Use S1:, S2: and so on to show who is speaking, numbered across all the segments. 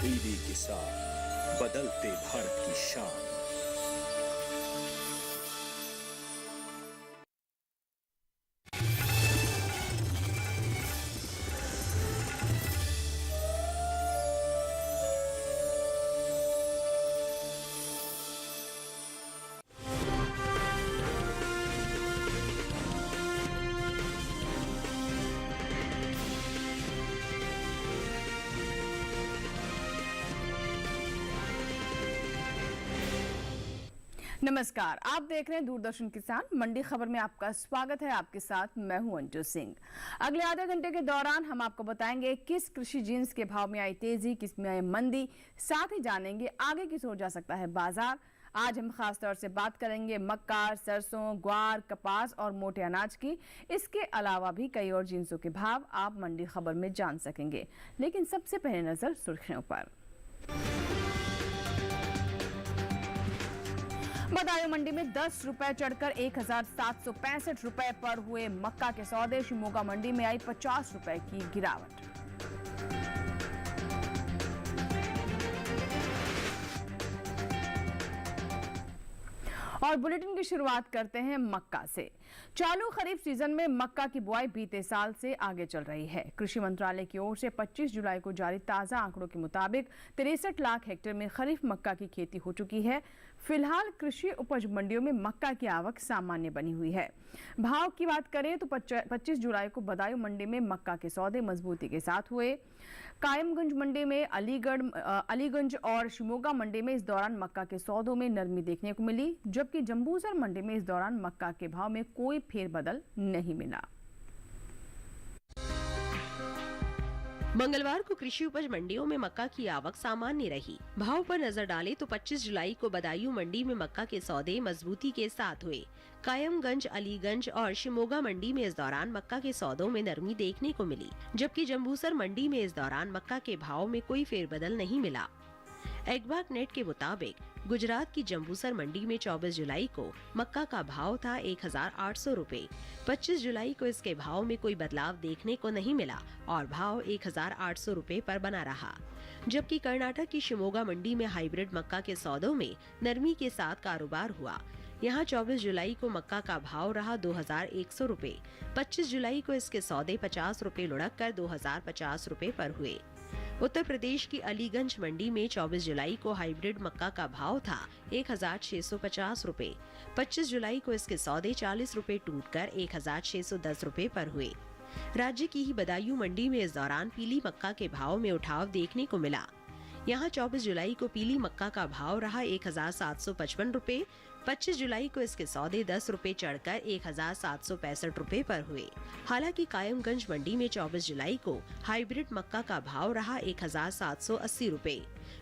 S1: दीदी के साथ बदलते भारत की शान।
S2: नमस्कार, आप देख रहे हैं दूरदर्शन किसान मंडी खबर में आपका स्वागत है। आपके साथ मैं हूं अंजू सिंह। अगले आधे घंटे के दौरान हम आपको बताएंगे किस कृषि जिन्स के भाव में आई तेजी, किस में आई मंदी, साथ ही जानेंगे आगे किस ओर जा सकता है बाजार। आज हम खास तौर से बात करेंगे मक्का, सरसों, ग्वार, कपास और मोटे अनाज की। इसके अलावा भी कई और जिन्सों के भाव आप मंडी खबर में जान सकेंगे। लेकिन सबसे पहले नजर सुर्खियों पर। बदायूं मंडी में 10 रुपए चढ़कर 1765 रुपए पर हुए मक्का के सौदे। शिमोगा मंडी में आई 50 रुपए की गिरावट। और बुलेटिन की शुरुआत करते हैं मक्का से। चालू खरीफ सीजन में मक्का की बुआई बीते साल से आगे चल रही है। कृषि मंत्रालय की ओर से 25 जुलाई को जारी ताजा आंकड़ों के मुताबिक 63 लाख हेक्टेयर में खरीफ मक्का की खेती हो चुकी है। फिलहाल कृषि उपज मंडियों में मक्का की आवक सामान्य बनी हुई है। भाव की बात करें तो 25 जुलाई को बदायूं मंडी में मक्का के सौदे मजबूती के साथ हुए। कायमगंज मंडी में, अलीगंज और शिमोगा मंडी में इस दौरान मक्का के सौदों में नरमी देखने को मिली, जबकि जंबूसर मंडी में इस दौरान मक्का के भाव में कोई फेरबदल नहीं मिला।
S3: मंगलवार को कृषि उपज मंडियों में मक्का की आवक सामान्य रही। भाव पर नजर डालें तो 25 जुलाई को बदायूं मंडी में मक्का के सौदे मजबूती के साथ हुए। कायमगंज, अलीगंज और शिमोगा मंडी में इस दौरान मक्का के सौदों में नरमी देखने को मिली, जबकि जंबूसर मंडी में इस दौरान मक्का के भाव में कोई फेरबदल नहीं मिला। एग्बाक नेट के मुताबिक गुजरात की जंबूसर मंडी में 24 जुलाई को मक्का का भाव था 1800 रुपए। 25 जुलाई को इसके भाव में कोई बदलाव देखने को नहीं मिला और भाव 1800 रुपए पर बना रहा। जबकि कर्नाटक की शिमोगा मंडी में हाइब्रिड मक्का के सौदों में नरमी के साथ कारोबार हुआ। यहाँ 24 जुलाई को मक्का का भाव रहा 2100 रुपए। 25 जुलाई को इसके सौदे 50 रुपए लुढ़क कर 2050 रुपए पर हुए। उत्तर प्रदेश की अलीगंज मंडी में 24 जुलाई को हाइब्रिड मक्का का भाव था 1650 रुपए। 25 जुलाई को इसके सौदे 40 रुपए टूटकर 1610 रुपए पर हुए। राज्य की ही बदायूं मंडी में इस दौरान पीली मक्का के भाव में उठाव देखने को मिला। यहाँ 24 जुलाई को पीली मक्का का भाव रहा 1755 रुपए। 25 जुलाई को इसके सौदे 10 रुपए चढ़कर 1765 रुपए पर हुए। हालांकि कायमगंज मंडी में 24 जुलाई को हाइब्रिड मक्का का भाव रहा 1780 रुपए।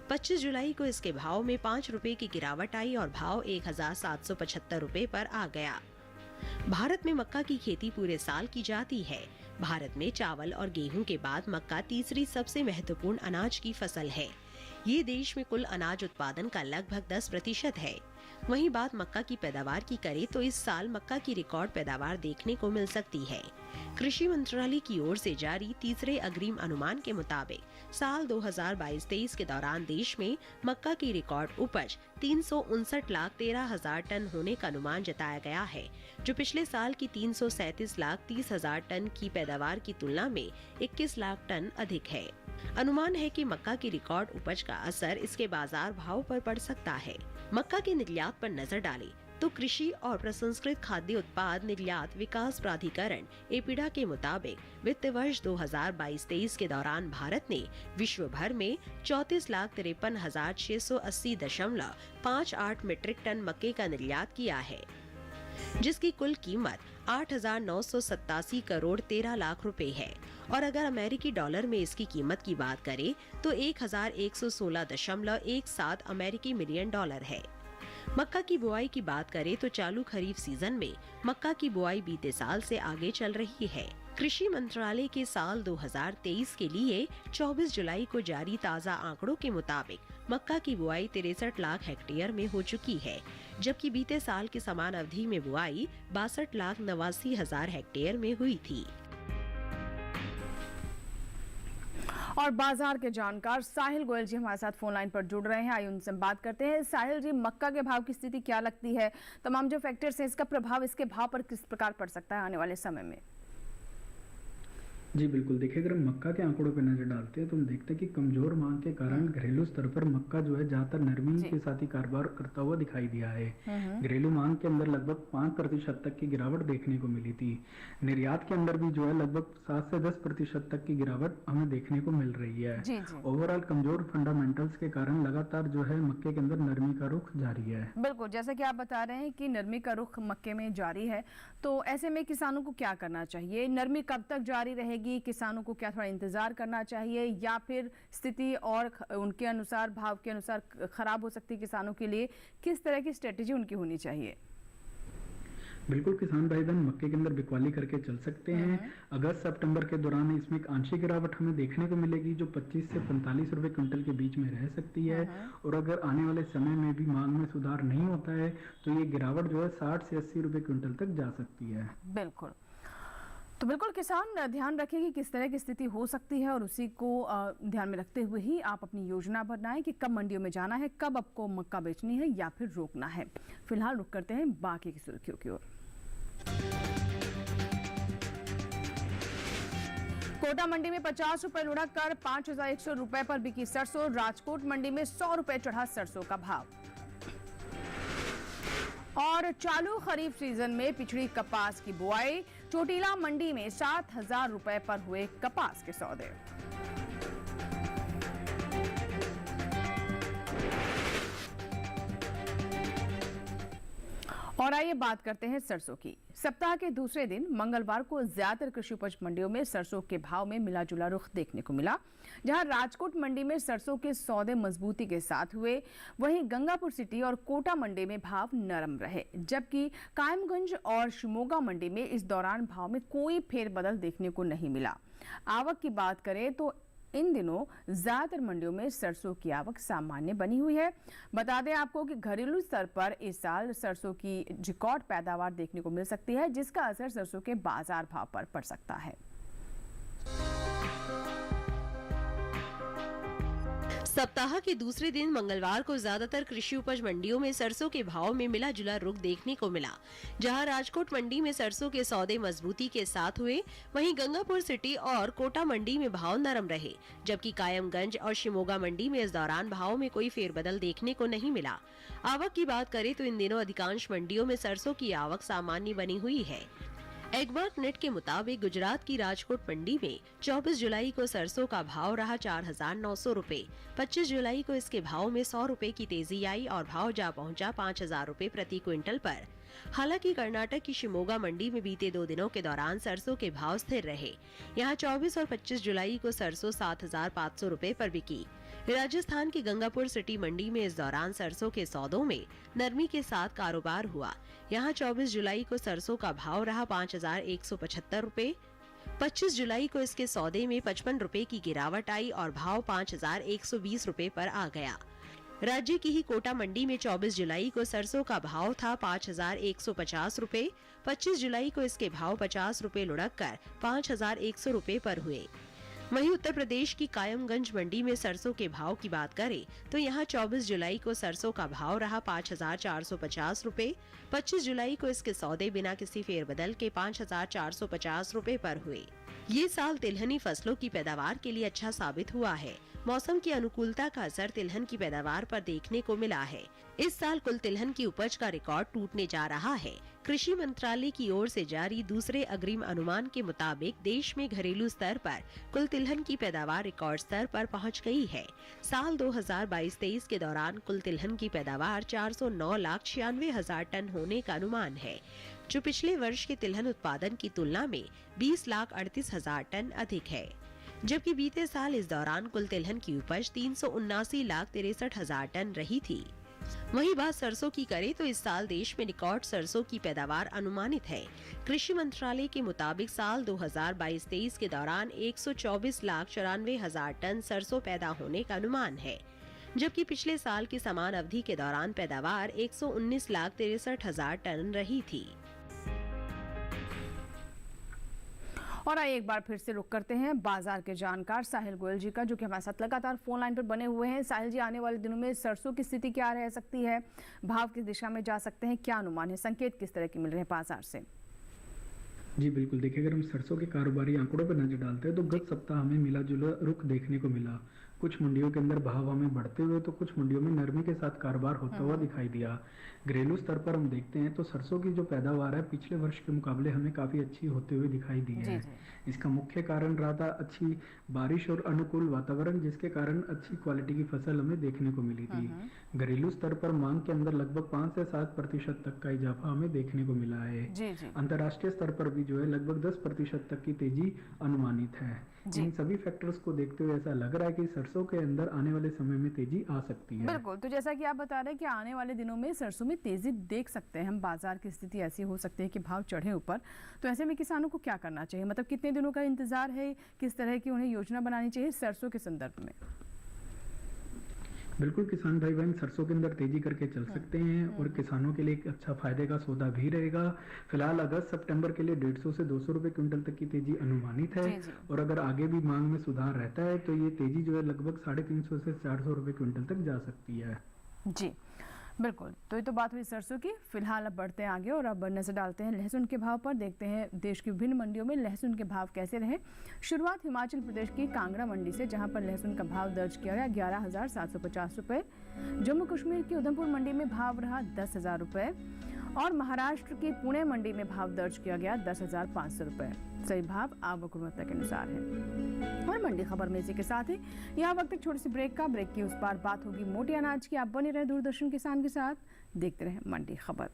S3: 25 जुलाई को इसके भाव में 5 रुपए की गिरावट आई और भाव 1775 रुपए पर आ गया। भारत में मक्का की खेती पूरे साल की जाती है। भारत में चावल और गेहूं के बाद मक्का तीसरी सबसे महत्वपूर्ण अनाज की फसल है। ये देश में कुल अनाज उत्पादन का लगभग 10% है। वहीं बात मक्का की पैदावार की करें तो इस साल मक्का की रिकॉर्ड पैदावार देखने को मिल सकती है। कृषि मंत्रालय की ओर से जारी तीसरे अग्रिम अनुमान के मुताबिक साल 2022-23 के दौरान देश में मक्का की रिकॉर्ड उपज 359,13,000 टन होने का अनुमान जताया गया है, जो पिछले साल की 337,30,000 टन की पैदावार की तुलना में 21 लाख टन अधिक है। अनुमान है कि मक्का की रिकॉर्ड उपज का असर इसके बाजार भाव पर पड़ सकता है। मक्का के निर्यात पर नजर डालें तो कृषि और प्रसंस्कृत खाद्य उत्पाद निर्यात विकास प्राधिकरण एपिडा के मुताबिक वित्त वर्ष 2022-23 के दौरान भारत ने विश्व भर में 34,53,680.58 मीट्रिक टन मक्के का निर्यात किया है, जिसकी कुल कीमत 8,987 करोड़ 13 लाख रुपए है। और अगर अमेरिकी डॉलर में इसकी कीमत की बात करें तो 1,116.17 अमेरिकी मिलियन डॉलर है। मक्का की बुआई की बात करें तो चालू खरीफ सीजन में मक्का की बुआई बीते साल से आगे चल रही है। कृषि मंत्रालय के साल 2023 के लिए 24 जुलाई को जारी ताज़ा आंकड़ों के मुताबिक मक्का की बुआई 63 लाख हेक्टेयर में हो चुकी है, जबकि बीते साल की समान अवधि में बुआई 62,89,000 हेक्टेयर में हुई थी।
S2: और बाजार के जानकार साहिल गोयल जी हमारे साथ फोन लाइन पर जुड़ रहे हैं। आइए उनसे बात करते हैं। साहिल जी, मक्का के भाव की स्थिति क्या लगती है? तमाम जो फैक्टर्स हैं, इसका प्रभाव इसके भाव पर किस प्रकार पड़ सकता है आने वाले समय में?
S4: जी बिल्कुल, देखिए अगर हम मक्का के आंकड़ों पर नजर डालते हैं तो हम देखते हैं कि कमजोर मांग के कारण घरेलू स्तर पर मक्का जो है ज्यादातर नरमी के साथ ही कारोबार करता हुआ दिखाई दिया है। घरेलू मांग के अंदर लगभग 5% तक की गिरावट देखने को मिली थी। निर्यात के अंदर भी जो है लगभग 7 से 10% तक की गिरावट हमें देखने को मिल रही है। ओवरऑल कमजोर फंडामेंटल्स के कारण लगातार जो है मक्के के अंदर नरमी का रुख जारी है।
S2: बिल्कुल, जैसा कि आप बता रहे हैं कि नरमी का रुख मक्के में जारी है, तो ऐसे में किसानों को क्या करना चाहिए? नरमी कब तक जारी रहेगी? किसानों को क्या थोड़ा इंतजार करना चाहिए, या फिर स्थिति और उनके अनुसार, भाव के अनुसार खराब हो सकती है किसानों के लिए? किस तरह की स्ट्रेटेजी उनकी होनी चाहिए?
S4: बिल्कुल, किसान भाई बहन मक्के के अंदर बिकवाली करके चल सकते हैं। अगस्त सितंबर के दौरान इसमें एक आंशिक गिरावट हमें देखने को मिलेगी जो 25 से 45 रुपए क्विंटल के बीच में रह सकती है। और अगर आने वाले समय में भी मांग में सुधार नहीं होता है तो ये गिरावट जो है 60 से 80 रुपए क्विंटल तक जा सकती है।
S2: बिल्कुल, तो बिल्कुल किसान ध्यान रखें कि किस तरह की स्थिति हो सकती है और उसी को ध्यान में रखते हुए ही आप अपनी योजना बनाएं कि कब मंडियों में जाना है, कब आपको मक्का बेचनी है या फिर रोकना है। फिलहाल रुक करते हैं बाकी की सुर्खियों की ओर। कोटा मंडी में 50 रुपए लुढ़क कर 5100 रुपए पर बिकी सरसों। राजकोट मंडी में 100 रुपए चढ़ा सरसों का भाव। और चालू खरीफ सीजन में पिछड़ी कपास की बुआई। चोटीला मंडी में 7000 रुपए पर हुए कपास के सौदे। और आइए बात करते हैं सरसों की। सप्ताह के दूसरे दिन मंगलवार को ज्यादातर कृषि उपज मंडियों में सरसों के भाव में मिला जुला रुख देखने को मिला। जहां राजकोट मंडी में सरसों के सौदे मजबूती के साथ हुए, वहीं गंगापुर सिटी और कोटा मंडी में भाव नरम रहे, जबकि कायमगंज और शिमोगा मंडी में इस दौरान भाव में कोई फेरबदल देखने को नहीं मिला। आवक की बात करें तो इन दिनों ज्यादातर मंडियों में सरसों की आवक सामान्य बनी हुई है। बता दें आपको कि घरेलू स्तर पर इस साल सरसों की रिकॉर्ड पैदावार देखने को मिल सकती है, जिसका असर सरसों के बाजार भाव पर पड़ सकता है।
S3: सप्ताह के दूसरे दिन मंगलवार को ज्यादातर कृषि उपज मंडियों में सरसों के भाव में मिला जुला रुख देखने को मिला। जहां राजकोट मंडी में सरसों के सौदे मजबूती के साथ हुए, वहीं गंगापुर सिटी और कोटा मंडी में भाव नरम रहे, जबकि कायमगंज और शिमोगा मंडी में इस दौरान भाव में कोई फेरबदल देखने को नहीं मिला। आवक की बात करें तो इन दिनों अधिकांश मंडियों में सरसों की आवक सामान्य बनी हुई है। एगमार्क नेट के मुताबिक गुजरात की राजकोट मंडी में 24 जुलाई को सरसों का भाव रहा 4900 रुपए। 25 जुलाई को इसके भाव में 100 रुपए की तेजी आई और भाव जा पहुंचा 5000 रुपए प्रति क्विंटल पर। हालांकि कर्नाटक की शिमोगा मंडी में बीते 2 दिनों के दौरान सरसों के भाव स्थिर रहे। यहां 24 और 25 जुलाई को सरसों 7500 रुपए पर बिकी। राजस्थान की गंगापुर सिटी मंडी में इस दौरान सरसों के सौदों में नरमी के साथ कारोबार हुआ। यहां 24 जुलाई को सरसों का भाव रहा 5175 रुपए। 25 जुलाई को इसके सौदे में 55 रुपए की गिरावट आई और भाव 5120 रुपए पर आ गया। राज्य की ही कोटा मंडी में 24 जुलाई को सरसों का भाव था 5150 रुपए। 25 जुलाई को इसके भाव 50 रुपए लुढ़क कर 5100 रुपए पर हुए। वहीं उत्तर प्रदेश की कायमगंज मंडी में सरसों के भाव की बात करें तो यहां 24 जुलाई को सरसों का भाव रहा 5450 रुपए। 25 जुलाई को इसके सौदे बिना किसी फेरबदल के 5450 रुपए पर हुए। ये साल तिलहनी फसलों की पैदावार के लिए अच्छा साबित हुआ है। मौसम की अनुकूलता का असर तिलहन की पैदावार पर देखने को मिला है। इस साल कुल तिलहन की उपज का रिकॉर्ड टूटने जा रहा है। कृषि मंत्रालय की ओर से जारी दूसरे अग्रिम अनुमान के मुताबिक देश में घरेलू स्तर पर कुल तिलहन की पैदावार रिकॉर्ड स्तर पर पहुंच गई है। साल 2022-23 के दौरान कुल तिलहन की पैदावार 409,96,000 टन होने का अनुमान है, जो पिछले वर्ष के तिलहन उत्पादन की तुलना में 20,38,000 टन अधिक है। जबकि बीते साल इस दौरान कुल तिलहन की उपज 379,63,000 टन रही थी। वहीं बात सरसों की करें तो इस साल देश में रिकॉर्ड सरसों की पैदावार अनुमानित है। कृषि मंत्रालय के मुताबिक साल 2022-23 के दौरान 124,94,000 टन सरसों पैदा होने का अनुमान है, जबकि पिछले साल की समान अवधि के दौरान पैदावार 119,63,000 टन रही थी।
S2: और आइए एक बार फिर से रुक करते हैं बाजार के जानकार साहिल गोयल जी का, जो कि हमारे साथ लगातार फोन लाइन पर बने हुए हैं। साहिल जी, आने वाले दिनों में सरसों की स्थिति क्या रह सकती है, भाव किस दिशा में जा सकते हैं, क्या अनुमान है, संकेत किस तरह के मिल रहे हैं बाजार से?
S4: जी बिल्कुल, देखिए अगर हम सरसों के कारोबारी आंकड़ों पर नजर डालते हैं तो गत सप्ताह हमें मिला जुला रुख देखने को मिला। कुछ मंडियों के अंदर भाव हमें बढ़ते हुए तो कुछ मंडियों में नरमी के साथ कारोबार होता हुआ दिखाई दिया। घरेलू स्तर पर हम देखते हैं तो सरसों की जो पैदावार है पिछले वर्ष के मुकाबले हमें काफी अच्छी होते हुए दिखाई दी है। इसका मुख्य कारण रहा था अच्छी बारिश और अनुकूल वातावरण, जिसके कारण अच्छी क्वालिटी की फसल हमें देखने को मिली थी। घरेलू स्तर पर मांग के अंदर लगभग 5 से 7% तक का इजाफा हमें देखने को मिला है। अंतर्राष्ट्रीय स्तर पर भी जो है लगभग 10% तक की तेजी अनुमानित है। इन सभी फैक्टर्स को देखते हुए ऐसा लग रहा है कि सरसों के अंदर आने वाले समय में तेजी आ सकती है।
S2: बिल्कुल, तो जैसा कि आप बता रहे हैं कि आने वाले दिनों में सरसों में तेजी देख सकते हैं हम, बाजार की स्थिति ऐसी हो सकती है कि भाव चढ़े ऊपर। तो ऐसे में किसानों को क्या करना चाहिए, मतलब कितने दिनों का इंतजार है, किस तरह की उन्हें योजना बनानी चाहिए सरसों के संदर्भ में?
S4: बिल्कुल, किसान भाई बहन सरसों के अंदर तेजी करके चल सकते हैं और किसानों के लिए एक अच्छा फायदे का सौदा भी रहेगा। फिलहाल अगस्त सितंबर के लिए 150 से 200 रुपए क्विंटल तक की तेजी अनुमानित है। और अगर आगे भी मांग में सुधार रहता है तो ये तेजी जो है लगभग 350 से 400 रुपए क्विंटल तक जा सकती है।
S2: जी बिल्कुल, तो ये तो बात हुई सरसों की। फिलहाल अब बढ़ते हैं आगे और अब नजर डालते हैं लहसुन के भाव पर। देखते हैं देश की विभिन्न मंडियों में लहसुन के भाव कैसे रहे। शुरुआत हिमाचल प्रदेश की कांगड़ा मंडी से, जहां पर लहसुन का भाव दर्ज किया गया 11,750 रुपए। जम्मू कश्मीर की उधमपुर मंडी में भाव रहा 10,000 रुपए और महाराष्ट्र की पुणे मंडी में भाव दर्ज किया गया 10,500 रुपए। सही भाव आवक गुणवत्ता के अनुसार है। और मंडी खबर में इसी के साथ ही यहाँ वक्त एक छोटी सी ब्रेक का। ब्रेक की उस पार बात होगी मोटे अनाज की। आप बने रहे दूरदर्शन किसान के साथ, देखते रहे मंडी खबर।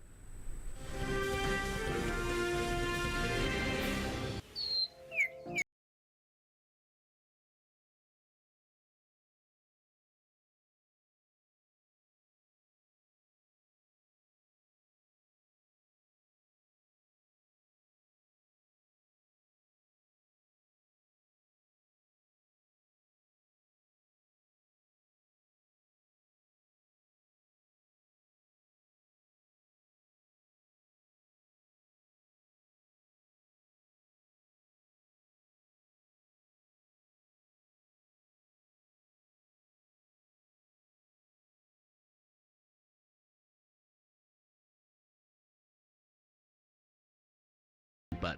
S1: पर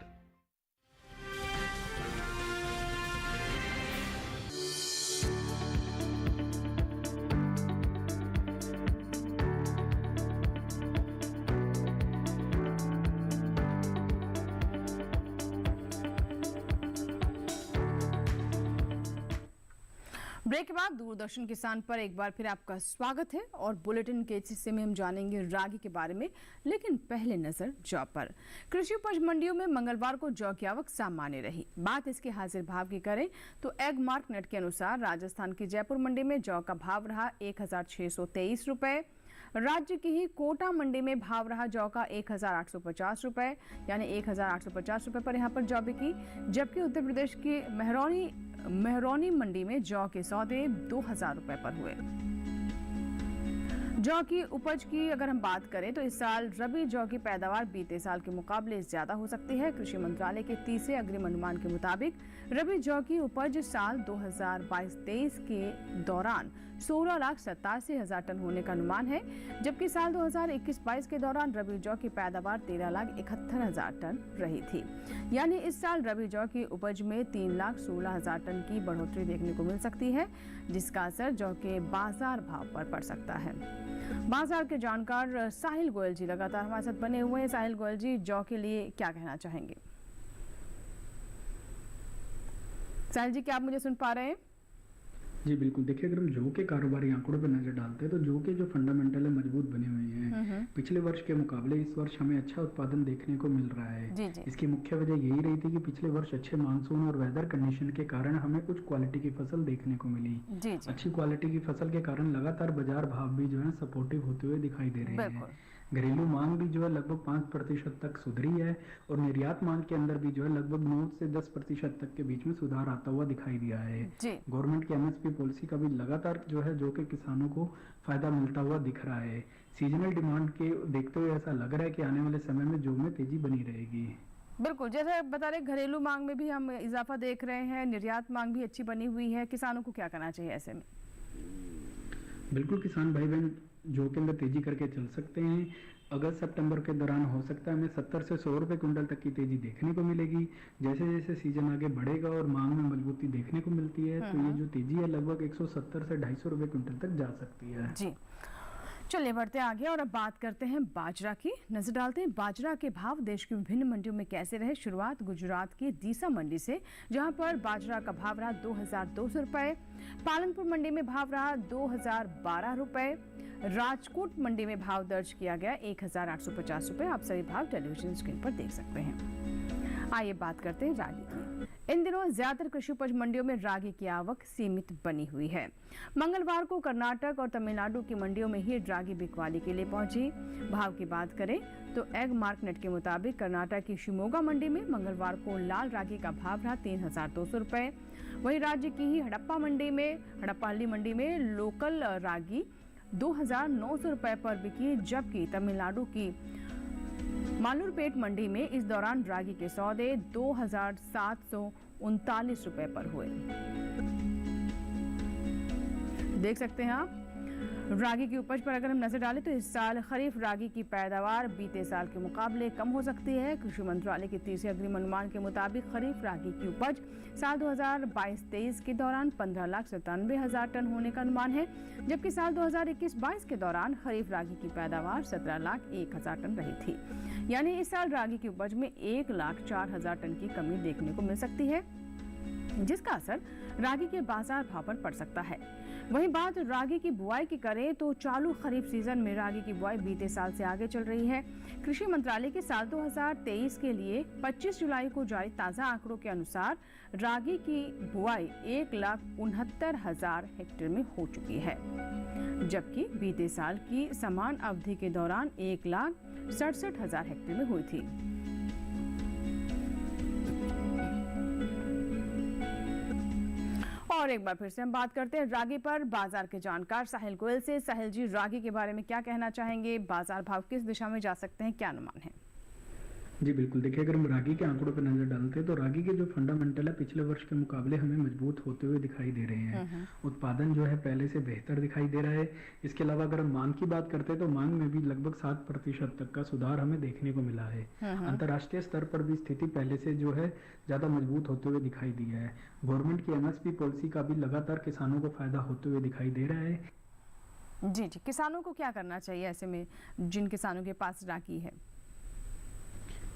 S2: ब्रेक के बाद दूरदर्शन किसान पर एक बार फिर आपका स्वागत है और बुलेटिन के इस हिस्से में हम जानेंगे रागी के बारे में, लेकिन पहले नजर जौ पर। कृषि उपज मंडियों में मंगलवार को जौ की आवक सामान्य रही। बात इसके हाजिर भाव की करें तो एग मार्क नेट के अनुसार राजस्थान की जयपुर मंडी में जौ का भाव रहा 1,623 रुपए। राज्य की ही कोटा मंडी में भाव रहा जौ का 1,850 रुपए, यानी 1,850 रुपए पर यहाँ पर जौ बिकी। जबकि उत्तर प्रदेश की मेहरौनी मंडी में जौ के सौदे 2,000 रुपए पर हुए। जौ की उपज की अगर हम बात करें तो इस साल रबी जौ की पैदावार बीते साल के मुकाबले ज्यादा हो सकती है। कृषि मंत्रालय के तीसरे अग्रिम अनुमान के मुताबिक रबी जौ की उपज साल 2022-23 के दौरान 16,87,000 टन होने का अनुमान है, जबकि साल 2021-22 के दौरान रबी जौ की पैदावार 13,71,000 टन रही थी। यानी इस साल रबी जौ की उपज में 3,16,000 टन की बढ़ोतरी देखने को मिल सकती है, जिसका असर जौ के बाजार भाव पर पड़ सकता है। बाजार के जानकार साहिल गोयल जी लगातार हमारे साथ बने हुए हैं। साहिल गोयल जी, जौ के लिए क्या कहना चाहेंगे? साहिल जी, क्या आप मुझे सुन पा रहे हैं?
S4: जी बिल्कुल, देखिए अगर हम जौ के कारोबारी आंकड़ों पर नजर डालते हैं तो जौ के जो फंडामेंटल है मजबूत बने हुए हैं। पिछले वर्ष के मुकाबले इस वर्ष हमें अच्छा उत्पादन देखने को मिल रहा है। इसकी मुख्य वजह यही रही थी कि पिछले वर्ष अच्छे मानसून और वेदर कंडीशन के कारण हमें कुछ क्वालिटी की फसल देखने को मिली। अच्छी क्वालिटी की फसल के कारण लगातार बाजार भाव भी जो है सपोर्टिव होते हुए दिखाई दे रहे हैं। घरेलू मांग भी जो है लगभग 5% तक सुधरी है और निर्यात मांग के अंदर भी जो है लगभग 9 से 10% तक के बीच में सुधार आता हुआ दिखाई दिया है। गवर्नमेंट की एमएसपी पॉलिसी का भी लगातार जो है जौ के किसानों को फायदा मिलता हुआ दिख रहा है। सीजनल डिमांड के देखते हुए ऐसा लग रहा है कि आने वाले समय में जौ में तेजी बनी रहेगी।
S2: बिल्कुल, जैसे आप बता रहे घरेलू मांग में भी हम इजाफा देख रहे हैं, निर्यात मांग भी अच्छी बनी हुई है, किसानों को क्या करना चाहिए ऐसे में?
S4: बिल्कुल, किसान भाई बहन जो के अंदर तेजी करके चल सकते हैं। अगस्त सितंबर के दौरान हो सकता है हमें 70 से 100 रुपए कुंटल तक की तेजी देखने को मिलेगी। जैसे जैसे सीजन आगे बढ़ेगा और मांग में मजबूती देखने को मिलती है तो ये जो तेजी है लगभग 170 से 250 रुपए कुंटल तक जा सकती है।
S2: जी, चलिए बढ़ते आगे और अब बात करते हैं बाजरा की। नजर डालते हैं बाजरा के भाव देश की विभिन्न मंडियों में कैसे रहे। शुरुआत गुजरात की दीसा मंडी से, जहां पर बाजरा का भाव रहा 2200 रुपए। पालनपुर मंडी में भाव रहा 2012 रुपए। राजकोट मंडी में भाव दर्ज किया गया 1850 रुपए। आप सभी भाव टेलीविजन स्क्रीन पर देख सकते हैं। आइए बात करते हैं रागी की। इन दिनों ज्यादातर कृषि उपज मंडियों में रागी की आवक सीमित बनी हुई है। मंगलवार को कर्नाटक और तमिलनाडु की मंडियों में ही रागी बिकवाली के लिए पहुंची। भाव की बात करें तो एग मार्कनेट के मुताबिक कर्नाटक की शिमोगा मंडी में मंगलवार को लाल रागी का भाव रहा 3200 रुपए। वहीं राज्य की ही हड़प्पाहल्ली मंडी में लोकल रागी 2900 रुपए पर बिकी, जबकि तमिलनाडु की मालूरपेट मंडी में इस दौरान रागी के सौदे 2739 रुपए पर हुए। देख सकते हैं आप रागी की उपज पर अगर हम नजर डालें तो इस साल खरीफ रागी की पैदावार बीते साल के मुकाबले कम हो सकती है। कृषि मंत्रालय के तीसरे अग्रिम अनुमान के मुताबिक खरीफ रागी की उपज साल 2022-23 के दौरान 15,97,000 टन होने का अनुमान है, जबकि साल 2021-22 के दौरान खरीफ रागी की पैदावार 17,01,000 टन रही थी। यानी इस साल रागी की उपज में 1,04,000 टन की कमी देखने को मिल सकती है, जिसका असर रागी के बाजार भाव पर पड़ सकता है। वहीं बात रागी की बुआई की करें तो चालू खरीफ सीजन में रागी की बुआई बीते साल से आगे चल रही है। कृषि मंत्रालय के साल 2023 के लिए 25 जुलाई को जारी ताजा आंकड़ों के अनुसार रागी की बुआई 1,69,000 हेक्टेयर में हो चुकी है, जबकि बीते साल की समान अवधि के दौरान 1,67,000 हेक्टेयर में हुई थी। और एक बार फिर से हम बात करते हैं रागी पर। बाजार के जानकार साहिल गोयल से। साहिल जी, रागी के बारे में क्या कहना चाहेंगे? बाजार भाव किस दिशा में जा सकते हैं, क्या अनुमान है?
S4: जी बिल्कुल, देखिए अगर हम रागी के आंकड़ों पर नजर डालते हैं तो रागी के जो फंडामेंटल है पिछले वर्ष के मुकाबले हमें मजबूत होते हुए दिखाई दे रहे हैं। उत्पादन जो है पहले से बेहतर दिखाई दे रहा है। इसके अलावा अगर हम मांग की बात करते हैं तो मांग में भी लगभग 7% तक का सुधार हमें देखने को मिला है। अंतर्राष्ट्रीय स्तर पर भी स्थिति पहले से जो है ज्यादा मजबूत होते हुए दिखाई दिया है। गवर्नमेंट की MSP पॉलिसी का भी लगातार किसानों को फायदा होते हुए दिखाई दे रहा है।
S2: जी, किसानों को क्या करना चाहिए ऐसे में जिन किसानों के पास रागी है?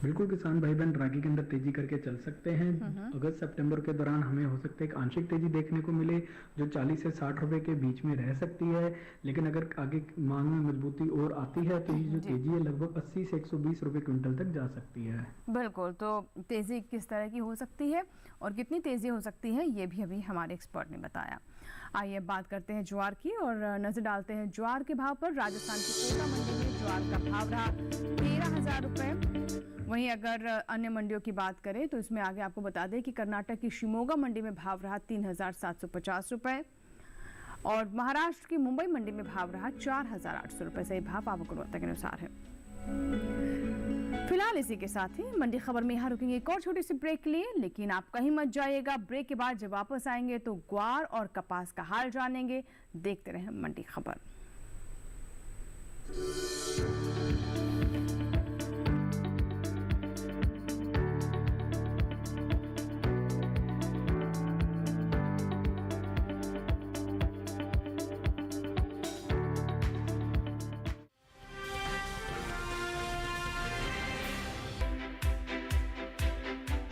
S4: बिल्कुल, किसान भाई बहन रागी के अंदर तेजी करके चल सकते हैं। अगस्त सितंबर के दौरान हमें हो सकता है एक आंशिक तेजी देखने को मिले जो 40 से 60 रुपए के बीच में रह सकती है, लेकिन अगर आगे मांग में मजबूती और आती है तो ये जो तेजी है लगभग 80 से 120 रुपए क्विंटल तक जा सकती है।
S2: बिल्कुल, तो तेजी किस तरह की हो सकती है और कितनी तेजी हो सकती है ये भी अभी हमारे एक्सपर्ट ने बताया। आइए बात करते हैं ज्वार की और नजर डालते हैं ज्वार के भाव पर। राजस्थान की कोटा मंडी में ज्वार का भाव रहा 13,000 रुपए। वहीं अगर अन्य मंडियों की बात करें तो इसमें आगे आपको बता दें कि कर्नाटक की शिमोगा मंडी में भाव रहा 3,750 रुपए और महाराष्ट्र की मुंबई मंडी में भाव रहा 4,800 रुपए। सही भाव आवक गुणवत्ता के अनुसार है। फिलहाल इसी के साथ ही मंडी खबर में यहाँ रुकेंगे एक और छोटी सी ब्रेक के लिए, लेकिन आप कहीं मत जाइएगा। ब्रेक के बाद जब वापस आएंगे तो ग्वार और कपास का हाल जानेंगे। देखते रहें मंडी खबर।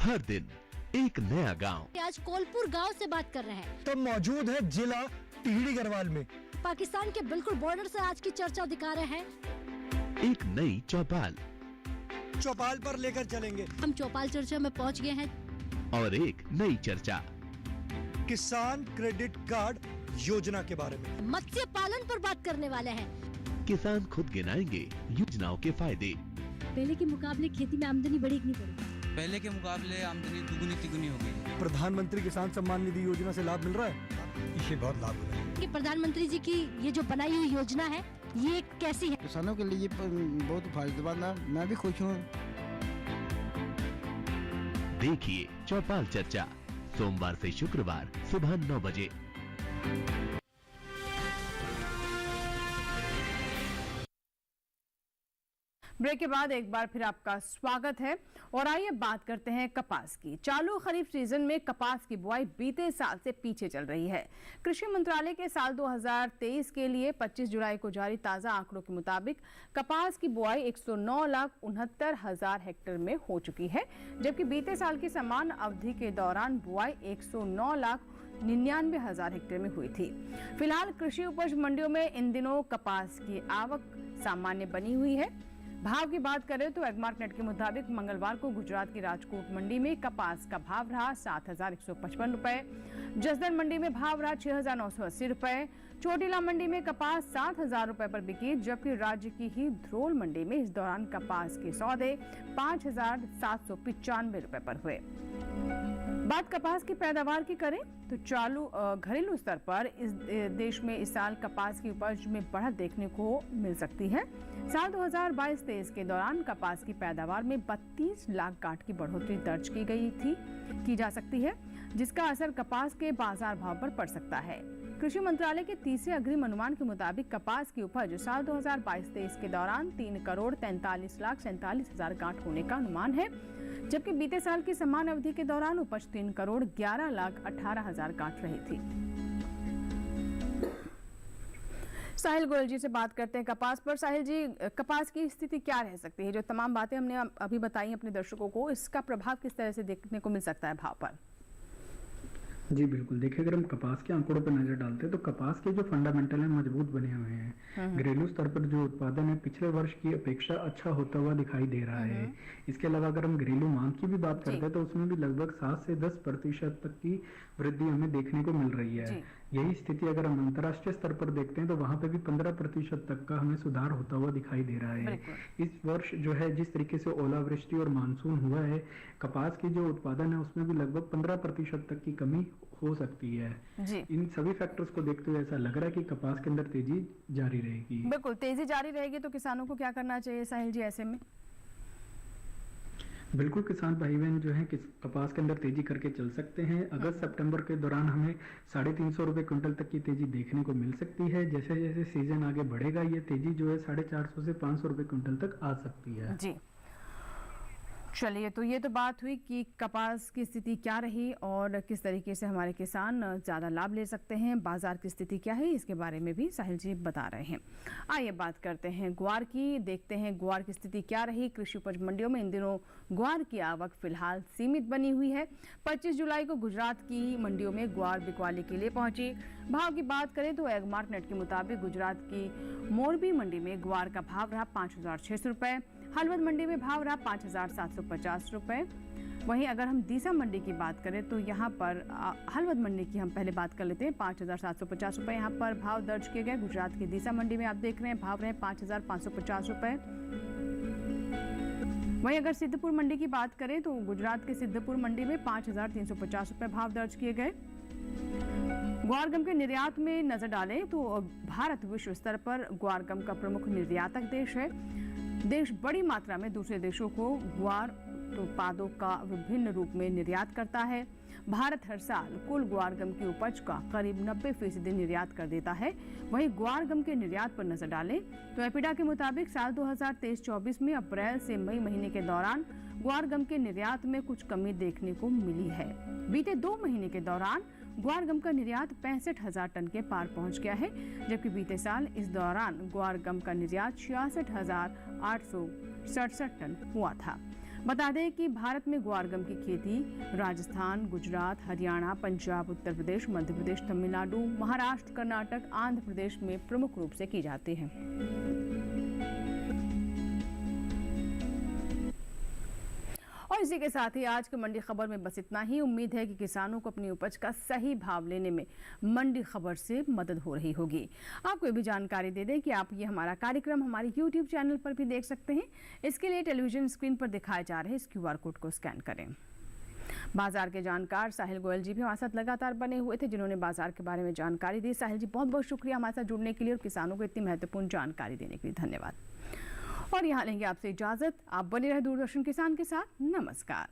S5: हर दिन एक नया गांव।
S6: आज कोलपुर गांव से बात कर रहे हैं।
S7: तो मौजूद है जिला टिहरी गढ़वाल में।
S6: पाकिस्तान के बिल्कुल बॉर्डर से आज की चर्चा दिखा रहे हैं।
S5: एक नई चौपाल।
S7: चौपाल पर लेकर चलेंगे।
S6: हम चौपाल चर्चा में पहुंच गए हैं।
S5: और एक नई चर्चा
S7: किसान क्रेडिट कार्ड योजना के बारे में।
S6: मत्स्य पालन पर बात करने वाले हैं।
S5: किसान खुद गिनाएंगे योजनाओं के फायदे।
S6: पहले के मुकाबले खेती में आमदनी बढ़ी कि नहीं बढ़ी?
S8: पहले के मुकाबले आमदनी दुगुनी तिगुनी हो गई।
S7: प्रधानमंत्री किसान सम्मान निधि योजना से लाभ मिल रहा है। इसे बहुत लाभ मिल रहा है।
S6: कि प्रधानमंत्री जी की ये जो बनाई हुई योजना है ये कैसी है?
S9: किसानों के लिए बहुत फायदेमंद है। मैं भी खुश हूँ।
S5: देखिए चौपाल चर्चा सोमवार से शुक्रवार सुबह 9 बजे।
S2: ब्रेक के बाद एक बार फिर आपका स्वागत है और आइए बात करते हैं कपास की। चालू खरीफ सीजन में कपास की बुआई बीते साल से पीछे चल रही है। कृषि मंत्रालय के साल 2023 के लिए 25 जुलाई को जारी ताजा आंकड़ों के मुताबिक कपास की बुआई 109,69,000 हेक्टेयर में हो चुकी है, जबकि बीते साल की समान अवधि के दौरान बुआई 109,99,000 हेक्टेयर में हुई थी। फिलहाल कृषि उपज मंडियों में इन दिनों कपास की आवक सामान्य बनी हुई है। भाव की बात करें तो एगमार्कनेट के मुताबिक मंगलवार को गुजरात की राजकोट मंडी में कपास का भाव रहा 7,155 रुपए, जसदन मंडी में भाव रहा 6,980 रुपए, चोटिला मंडी में कपास 7,000 रुपए पर बिकी, जबकि राज्य की ही धरोल मंडी में इस दौरान कपास के सौदे 5,795 रुपए पर हुए। बात कपास की पैदावार की करें तो चालू घरेलू स्तर पर इस देश में इस साल कपास की उपज में बढ़त देखने को मिल सकती है। साल 2022-23 के दौरान कपास की पैदावार में 32 लाख गांठ की बढ़ोतरी दर्ज की जा सकती है, जिसका असर कपास के बाजार भाव पर पड़ सकता है। कृषि मंत्रालय के तीसरे अग्रिम अनुमान के मुताबिक कपास की उपज साल 2022-23 के दौरान 3,43,47,000 गांठ होने का अनुमान है, जबकि बीते साल की समान अवधि के दौरान उपज 3,11,18,000 गांठ रही थी। साहिल गोयल जी से बात करते हैं कपास पर। साहिल जी, कपास की स्थिति क्या रह सकती है? जो तमाम बातें हमने अभी बताई अपने दर्शकों को, इसका प्रभाव किस तरह से देखने को मिल सकता है भाव पर?
S4: जी बिल्कुल, देखिए अगर हम कपास के आंकड़ों पर नजर डालते हैं तो कपास के जो फंडामेंटल है मजबूत बने हुए हैं। घरेलू स्तर पर जो उत्पादन है पिछले वर्ष की अपेक्षा अच्छा होता हुआ दिखाई दे रहा है। इसके अलावा अगर हम घरेलू मांग की भी बात करते हैं तो उसमें भी लगभग 7 से 10% तक की वृद्धि हमें देखने को मिल रही है। यही स्थिति अगर हम अंतर्राष्ट्रीय स्तर पर देखते हैं तो वहां पे भी 15% तक का हमें सुधार होता हुआ दिखाई दे रहा है। इस वर्ष जो है जिस तरीके से ओलावृष्टि और मानसून हुआ है, कपास की जो उत्पादन है उसमें भी लगभग 15% तक की कमी हो सकती है। इन सभी फैक्टर्स को देखते हुए ऐसा लग रहा है कि कपास के अंदर तेजी जारी रहेगी।
S2: बिल्कुल, तेजी जारी रहेगी तो किसानों को क्या करना चाहिए साहिल जी ऐसे में?
S4: बिल्कुल, किसान भाई बहन जो है कपास के अंदर तेजी करके चल सकते हैं। अगस्त सितंबर के दौरान हमें 350 रुपए क्विंटल तक की तेजी देखने को मिल सकती है। जैसे जैसे सीजन आगे बढ़ेगा ये तेजी जो है 450 से 500 रुपए क्विंटल तक आ सकती है।
S2: जी चलिए, तो ये तो बात हुई कि कपास की स्थिति क्या रही और किस तरीके से हमारे किसान ज़्यादा लाभ ले सकते हैं, बाजार की स्थिति क्या है, इसके बारे में भी साहिल जी बता रहे हैं। आइए बात करते हैं ग्वार की, देखते हैं ग्वार की स्थिति क्या रही। कृषि उपज मंडियों में इन दिनों ग्वार की आवक फिलहाल सीमित बनी हुई है। 25 जुलाई को गुजरात की मंडियों में ग्वार बिकवाली के लिए पहुंची। भाव की बात करें तो एगमार्कनेट के मुताबिक गुजरात की मोरबी मंडी में ग्वार का भाव रहा 5,600 रुपए, हलवद मंडी में भाव रहा 5,750 रुपए। वहीं अगर हम दीसा मंडी की बात करें तो यहाँ पर हलवद मंडी की हम पहले बात कर लेते हैं। 5,750 रुपए यहाँ पर भाव दर्ज किए गए। गुजरात की दीसा मंडी में आप देख रहे हैं भाव रहे 5,550 रुपए। वहीं अगर सिद्धपुर मंडी की बात करें तो गुजरात के सिद्धपुर मंडी में 5,350 रुपए भाव दर्ज किए गए। ग्वार गम के निर्यात में नजर डालें तो भारत विश्व स्तर पर ग्वार गम का प्रमुख निर्यातक देश है। देश बड़ी मात्रा में दूसरे देशों को ग्वार उत्पादों का विभिन्न रूप में निर्यात करता है। भारत हर साल कुल ग्वार गम की उपज का करीब 90% निर्यात कर देता है। वहीं ग्वार गम के निर्यात पर नजर डालें तो एपिडा के मुताबिक साल 2023-24 में अप्रैल से मई महीने के दौरान ग्वार गम के निर्यात में कुछ कमी देखने को मिली है। बीते 2 महीने के दौरान ग्वार गम का निर्यात 65,000 टन के पार पहुंच गया है, जबकि बीते साल इस दौरान ग्वार गम का निर्यात 66,867 टन हुआ था। बता दें कि भारत में ग्वार गम की खेती राजस्थान, गुजरात, हरियाणा, पंजाब, उत्तर प्रदेश, मध्य प्रदेश, तमिलनाडु, महाराष्ट्र, कर्नाटक, आंध्र प्रदेश में प्रमुख रूप से की जाती है। और इसी के साथ ही आज की मंडी खबर में बस इतना ही। उम्मीद है कि किसानों को अपनी उपज का सही भाव लेने में मंडी खबर से मदद हो रही होगी। आपको ये भी जानकारी दे दें कि आप ये हमारा कार्यक्रम हमारे YouTube चैनल पर भी देख सकते हैं। इसके लिए टेलीविजन स्क्रीन पर दिखाए जा रहे इस QR कोड को स्कैन करें। बाजार के जानकार साहिल गोयल जी भी हमारे साथ लगातार बने हुए थे, जिन्होंने बाजार के बारे में जानकारी दी। साहिल जी, बहुत बहुत शुक्रिया हमारे साथ जुड़ने के लिए और किसानों को इतनी महत्वपूर्ण जानकारी देने के लिए धन्यवाद। और यहाँ लेंगे आपसे इजाजत। आप बने रहे दूरदर्शन किसान के साथ। नमस्कार।